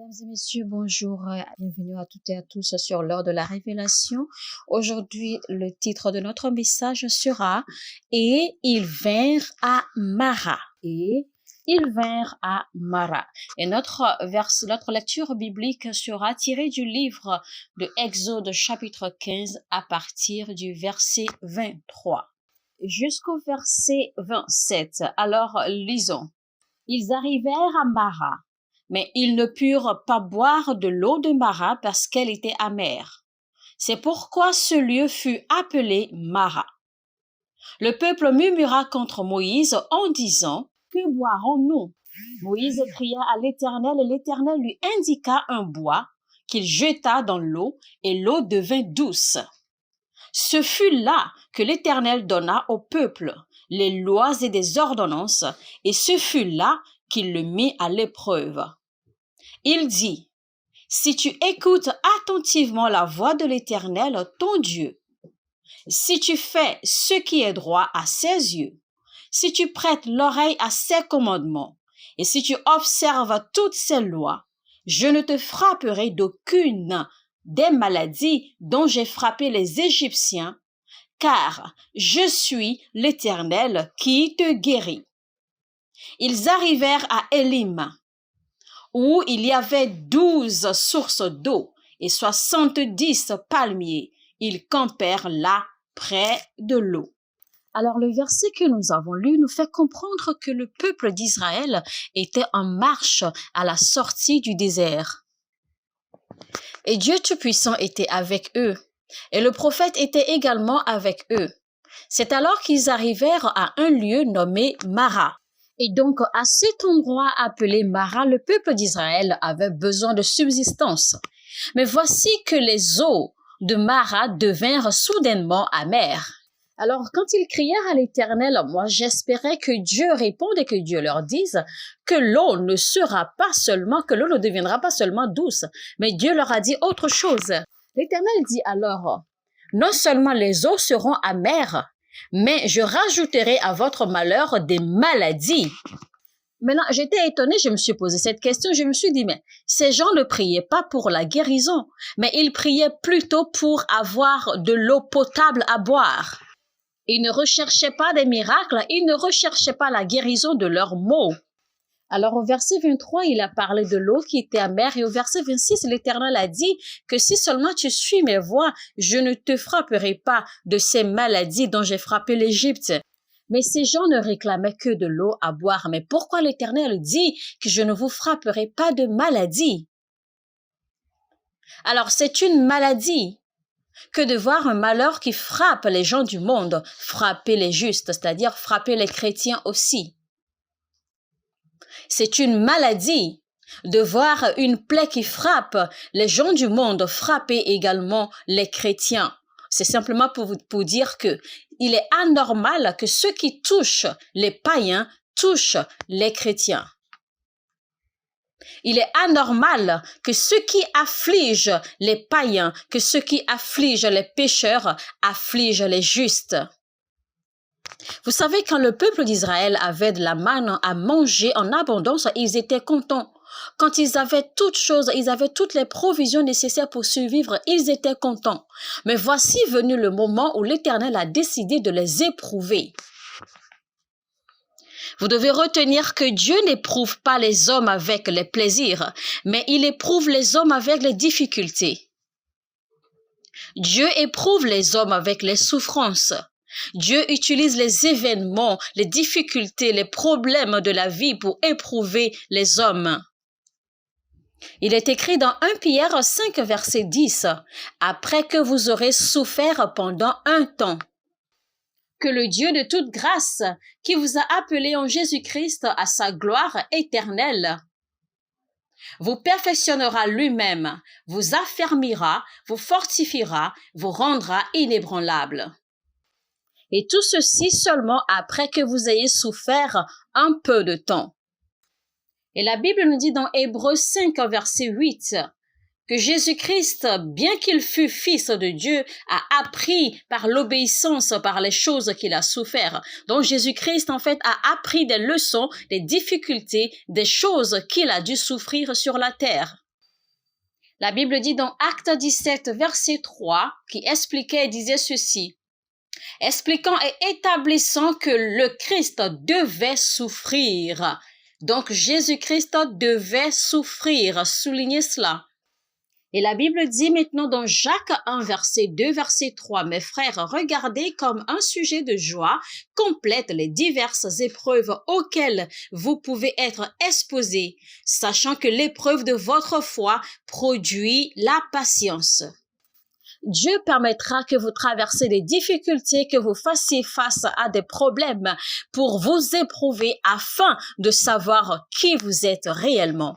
Mesdames et messieurs, bonjour, bienvenue à toutes et à tous sur l'heure de la révélation. Aujourd'hui, le titre de notre message sera « Et ils vinrent à Mara ». Et ils vinrent à Mara. Et notre lecture biblique sera tirée du livre de Exode chapitre 15 à partir du verset 23 jusqu'au verset 27. Alors, lisons. Ils arrivèrent à Mara. Mais ils ne purent pas boire de l'eau de Mara parce qu'elle était amère. C'est pourquoi ce lieu fut appelé Mara. Le peuple murmura contre Moïse en disant « Que boirons-nous » Moïse cria à l'Éternel et l'Éternel lui indiqua un bois qu'il jeta dans l'eau et l'eau devint douce. Ce fut là que l'Éternel donna au peuple les lois et des ordonnances, et ce fut là qu'il le mit à l'épreuve. Il dit, « Si tu écoutes attentivement la voix de l'Éternel, ton Dieu, si tu fais ce qui est droit à ses yeux, si tu prêtes l'oreille à ses commandements, et si tu observes toutes ses lois, je ne te frapperai d'aucune des maladies dont j'ai frappé les Égyptiens, car je suis l'Éternel qui te guérit. » Ils arrivèrent à Élim, où il y avait 12 sources d'eau et 70 palmiers. Ils campèrent là, près de l'eau. Alors le verset que nous avons lu nous fait comprendre que le peuple d'Israël était en marche à la sortie du désert. Et Dieu Tout-Puissant était avec eux. Et le prophète était également avec eux. C'est alors qu'ils arrivèrent à un lieu nommé Mara. Et donc, à cet endroit appelé Mara, le peuple d'Israël avait besoin de subsistance. Mais voici que les eaux de Mara devinrent soudainement amères. Alors, quand ils crièrent à l'Éternel, moi j'espérais que Dieu réponde et que Dieu leur dise que l'eau ne sera pas seulement, que l'eau ne deviendra pas seulement douce. Mais Dieu leur a dit autre chose. L'Éternel dit alors, non seulement les eaux seront amères, mais je rajouterai à votre malheur des maladies. Maintenant, j'étais étonnée, je me suis posé cette question, je me suis dit, mais ces gens ne priaient pas pour la guérison, mais ils priaient plutôt pour avoir de l'eau potable à boire. Ils ne recherchaient pas des miracles, ils ne recherchaient pas la guérison de leurs maux. Alors au verset 23, il a parlé de l'eau qui était amère et au verset 26, l'Éternel a dit que si seulement tu suis mes voies, je ne te frapperai pas de ces maladies dont j'ai frappé l'Égypte. Mais ces gens ne réclamaient que de l'eau à boire. Mais pourquoi l'Éternel dit que je ne vous frapperai pas de maladie? Alors c'est une maladie que de voir un malheur qui frappe les gens du monde, frapper les justes, c'est-à-dire frapper les chrétiens aussi. C'est une maladie de voir une plaie qui frappe les gens du monde frapper également les chrétiens. C'est simplement pour dire que il est anormal que ceux qui touchent les païens touchent les chrétiens. Il est anormal que ceux qui affligent les païens, que ceux qui affligent les pécheurs affligent les justes. Vous savez, quand le peuple d'Israël avait de la manne à manger en abondance, ils étaient contents. Quand ils avaient toutes choses, ils avaient toutes les provisions nécessaires pour survivre, ils étaient contents. Mais voici venu le moment où l'Éternel a décidé de les éprouver. Vous devez retenir que Dieu n'éprouve pas les hommes avec les plaisirs, mais il éprouve les hommes avec les difficultés. Dieu éprouve les hommes avec les souffrances. Dieu utilise les événements, les difficultés, les problèmes de la vie pour éprouver les hommes. Il est écrit dans 1 Pierre 5, verset 10, « Après que vous aurez souffert pendant un temps, que le Dieu de toute grâce, qui vous a appelé en Jésus-Christ à sa gloire éternelle, vous perfectionnera lui-même, vous affermira, vous fortifiera, vous rendra inébranlable. » Et tout ceci seulement après que vous ayez souffert un peu de temps. Et la Bible nous dit dans Hébreux 5, verset 8, que Jésus-Christ, bien qu'il fût fils de Dieu, a appris par l'obéissance, par les choses qu'il a souffert. Donc Jésus-Christ, en fait, a appris des leçons, des difficultés, des choses qu'il a dû souffrir sur la terre. La Bible dit dans Acte 17, verset 3, qui expliquait et disait ceci: expliquant et établissant que le Christ devait souffrir. Donc Jésus-Christ devait souffrir, soulignez cela. Et la Bible dit maintenant dans Jacques 1, verset 2, verset 3, mes frères, regardez comme un sujet de joie complète les diverses épreuves auxquelles vous pouvez être exposés, sachant que l'épreuve de votre foi produit la patience. Dieu permettra que vous traversez des difficultés, que vous fassiez face à des problèmes pour vous éprouver afin de savoir qui vous êtes réellement.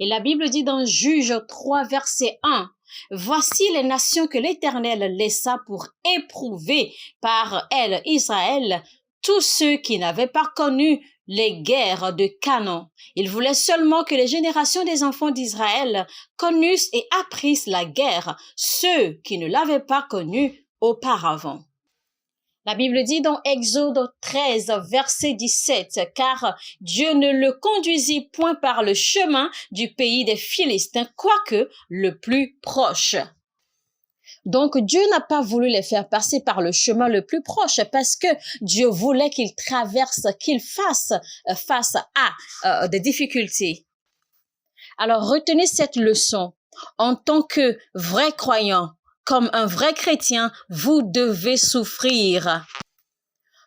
Et la Bible dit dans Juge 3, verset 1, « Voici les nations que l'Éternel laissa pour éprouver par elles Israël, tous ceux qui n'avaient pas connu les guerres de Canaan. Il voulait seulement que les générations des enfants d'Israël connussent et apprissent la guerre, ceux qui ne l'avaient pas connue auparavant. » La Bible dit dans Exode 13, verset 17, « Car Dieu ne le conduisit point par le chemin du pays des Philistins, quoique le plus proche. » Donc Dieu n'a pas voulu les faire passer par le chemin le plus proche parce que Dieu voulait qu'ils traversent, qu'ils fassent face à des difficultés. Alors retenez cette leçon. En tant que vrai croyant, comme un vrai chrétien, vous devez souffrir.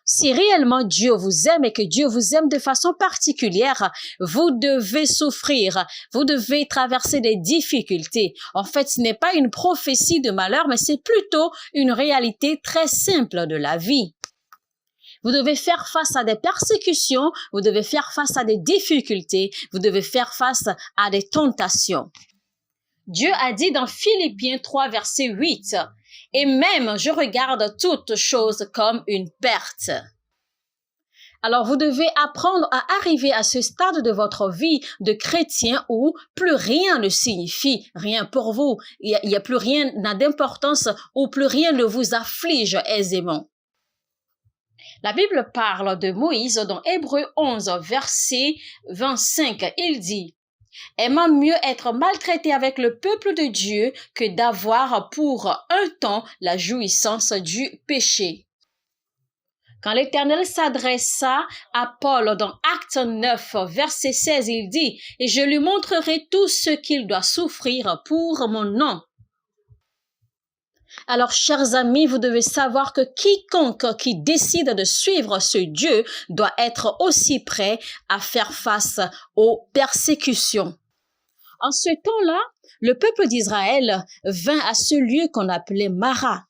Si réellement Dieu vous aime et que Dieu vous aime de façon particulière, vous devez souffrir, vous devez traverser des difficultés. En fait, ce n'est pas une prophétie de malheur, mais c'est plutôt une réalité très simple de la vie. Vous devez faire face à des persécutions, vous devez faire face à des difficultés, vous devez faire face à des tentations. Dieu a dit dans Philippiens 3, verset 8, « Et même je regarde toutes choses comme une perte. » Alors vous devez apprendre à arriver à ce stade de votre vie de chrétien où plus rien ne signifie rien pour vous. Il y a plus rien n'a d'importance, où plus rien ne vous afflige aisément. La Bible parle de Moïse dans Hébreux 11, verset 25. Il dit: « Aimant mieux être maltraité avec le peuple de Dieu que d'avoir pour un temps la jouissance du péché. » Quand l'Éternel s'adressa à Paul dans Acte 9, verset 16, il dit: « Et je lui montrerai tout ce qu'il doit souffrir pour mon nom. » Alors, chers amis, vous devez savoir que quiconque qui décide de suivre ce Dieu doit être aussi prêt à faire face aux persécutions. En ce temps-là, le peuple d'Israël vint à ce lieu qu'on appelait Mara.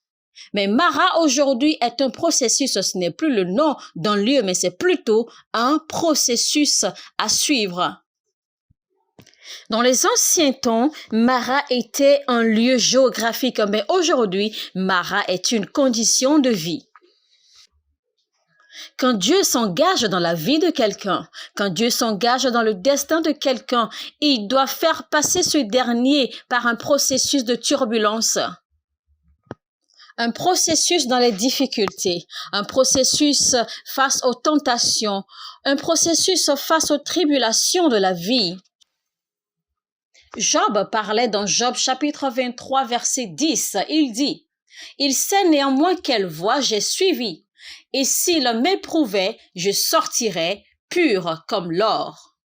Mais Mara aujourd'hui est un processus, ce n'est plus le nom d'un lieu, mais c'est plutôt un processus à suivre. Dans les anciens temps, Mara était un lieu géographique, mais aujourd'hui, Mara est une condition de vie. Quand Dieu s'engage dans la vie de quelqu'un, quand Dieu s'engage dans le destin de quelqu'un, il doit faire passer ce dernier par un processus de turbulence. Un processus dans les difficultés, un processus face aux tentations, un processus face aux tribulations de la vie. Job parlait dans Job chapitre 23 verset 10, il dit: « Il sait néanmoins quelle voie j'ai suivie, et s'il m'éprouvait, je sortirais pur comme l'or. »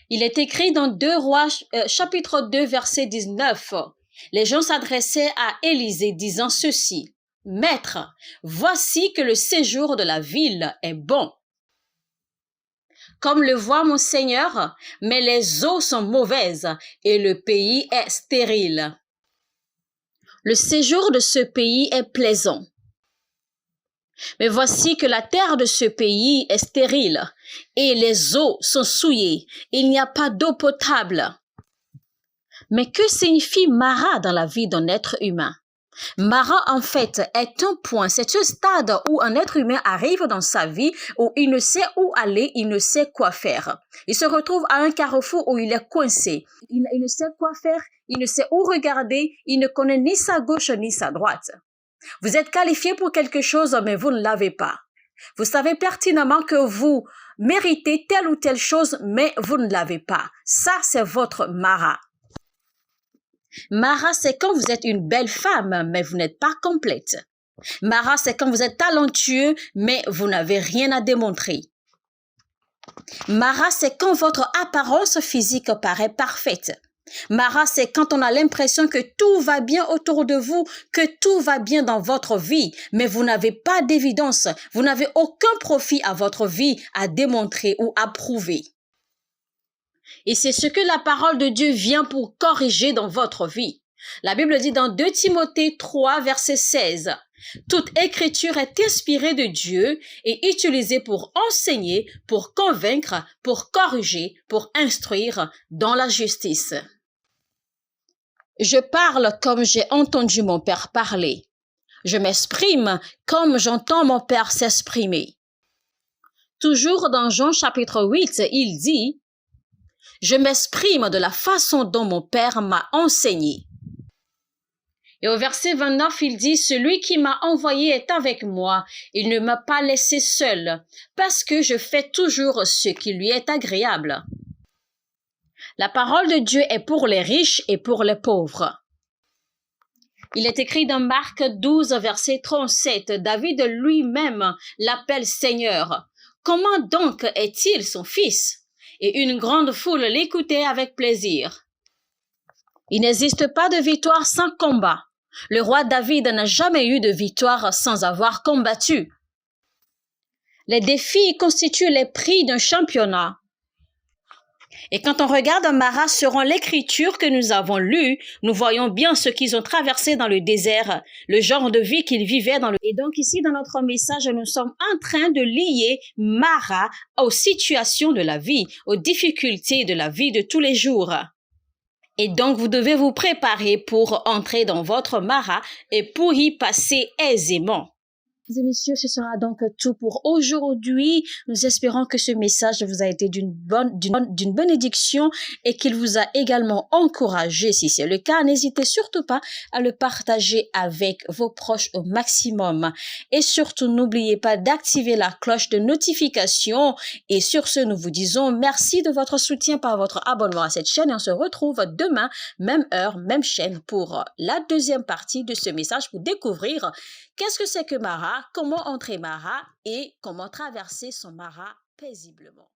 Il est écrit dans 2 Rois chapitre 2 verset 19, les gens s'adressaient à Élisée disant ceci: « Maître, voici que le séjour de la ville est bon. Comme le voit mon Seigneur, mais les eaux sont mauvaises et le pays est stérile. Le séjour de ce pays est plaisant. Mais voici que la terre de ce pays est stérile et les eaux sont souillées. Il n'y a pas d'eau potable. » Mais que signifie Mara dans la vie d'un être humain? Mara, en fait, est un point, c'est ce stade où un être humain arrive dans sa vie, où il ne sait où aller, il ne sait quoi faire. Il se retrouve à un carrefour où il est coincé. Il ne sait quoi faire, il ne sait où regarder, il ne connaît ni sa gauche ni sa droite. Vous êtes qualifié pour quelque chose, mais vous ne l'avez pas. Vous savez pertinemment que vous méritez telle ou telle chose, mais vous ne l'avez pas. Ça, c'est votre Mara. Mara, c'est quand vous êtes une belle femme, mais vous n'êtes pas complète. Mara, c'est quand vous êtes talentueux, mais vous n'avez rien à démontrer. Mara, c'est quand votre apparence physique paraît parfaite. Mara, c'est quand on a l'impression que tout va bien autour de vous, que tout va bien dans votre vie, mais vous n'avez pas d'évidence, vous n'avez aucun profit à votre vie à démontrer ou à prouver. Et c'est ce que la parole de Dieu vient pour corriger dans votre vie. La Bible dit dans 2 Timothée 3, verset 16, « Toute écriture est inspirée de Dieu et utilisée pour enseigner, pour convaincre, pour corriger, pour instruire dans la justice. » Je parle comme j'ai entendu mon Père parler. Je m'exprime comme j'entends mon Père s'exprimer. Toujours dans Jean chapitre 8, il dit « Je m'exprime de la façon dont mon Père m'a enseigné. » Et au verset 29, il dit « Celui qui m'a envoyé est avec moi. Il ne m'a pas laissé seul, parce que je fais toujours ce qui lui est agréable. » La parole de Dieu est pour les riches et pour les pauvres. Il est écrit dans Marc 12, verset 37, David lui-même l'appelle Seigneur. Comment donc est-il son fils? Et une grande foule l'écoutait avec plaisir. Il n'existe pas de victoire sans combat. Le roi David n'a jamais eu de victoire sans avoir combattu. Les défis constituent les prix d'un championnat. Et quand on regarde Mara selon l'écriture que nous avons lue, nous voyons bien ce qu'ils ont traversé dans le désert, le genre de vie qu'ils vivaient dans le... Et donc ici, dans notre message, nous sommes en train de lier Mara aux situations de la vie, aux difficultés de la vie de tous les jours. Et donc, vous devez vous préparer pour entrer dans votre Mara et pour y passer aisément. Mesdames et messieurs, ce sera donc tout pour aujourd'hui. Nous espérons que ce message vous a été d'une bénédiction et qu'il vous a également encouragé. Si c'est le cas, n'hésitez surtout pas à le partager avec vos proches au maximum. Et surtout, n'oubliez pas d'activer la cloche de notification. Et sur ce, nous vous disons merci de votre soutien par votre abonnement à cette chaîne. Et on se retrouve demain, même heure, même chaîne pour la deuxième partie de ce message pour découvrir qu'est-ce que c'est que Mara, comment entrer Mara et comment traverser son Mara paisiblement.